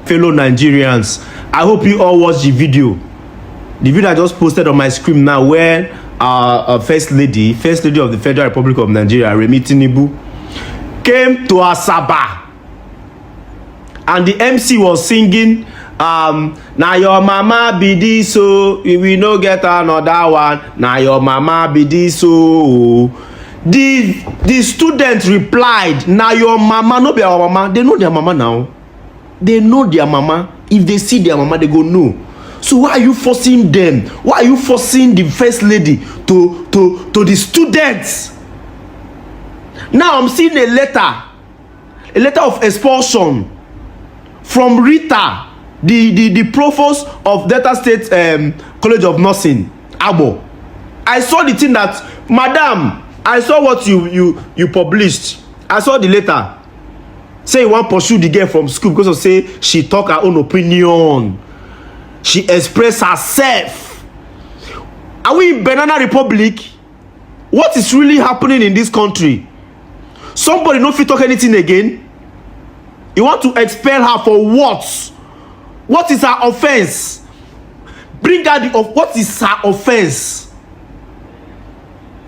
fellow Nigerians, I hope you all watched the video. The video I just posted on my screen now, where First Lady of the Federal Republic of Nigeria, Remi Tinubu, came to Asaba, and the MC was singing, "Now your mama be this, so we no get another one. Now your mama be this, so." The student replied, "Now your mama no be our mama." They know their mama now. They know their mama. If they see their mama, they go no. So why are you forcing them? Why are you forcing the First Lady to the students? Now I'm seeing a letter of expulsion from Rita, the provost of Delta State College of Nursing, Agbor. I saw the thing that, madam, I saw what you published. I saw the letter. Say you want to pursue the girl from school because of say she talk her own opinion. She expressed herself. Are we in Banana Republic? What is really happening in this country? Somebody no fit talk anything again. You want to expel her for what? What is her offense? Bring her what is her offense?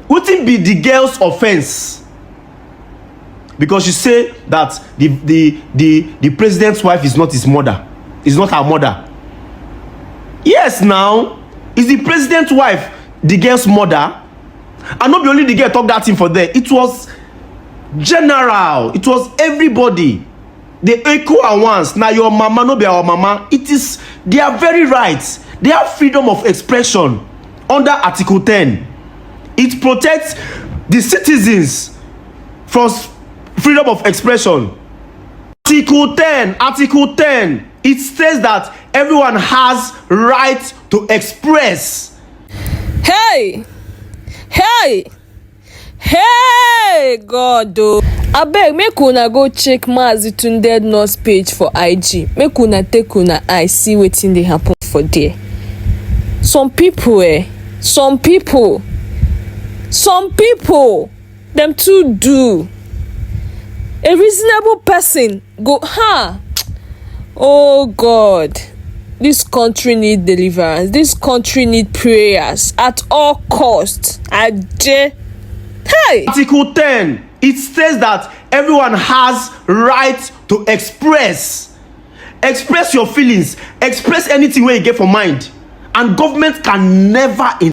What will be the girl's offense? Because she say that the president's wife is not his mother, is not her mother. Yes, now is the president's wife the girl's mother? And not be only the girl talk that thing for there. It was general. It was everybody. They echo at once. Now your mama no be our mama. It is their very rights. They have freedom of expression under Article 10. It protects the citizens from freedom of expression. Article 10. It says that everyone has right to express. Hey, God, oh. Abeg, make una go check Mazi Tunde Nurse page for IG. Make una take una eye see wetin dey happen for there. Some people, them too do. A reasonable person go, oh God, this country need deliverance. This country need prayers at all costs. Hey! Article 10, it says that everyone has right to express your feelings, express anything where you get for mind, and government can never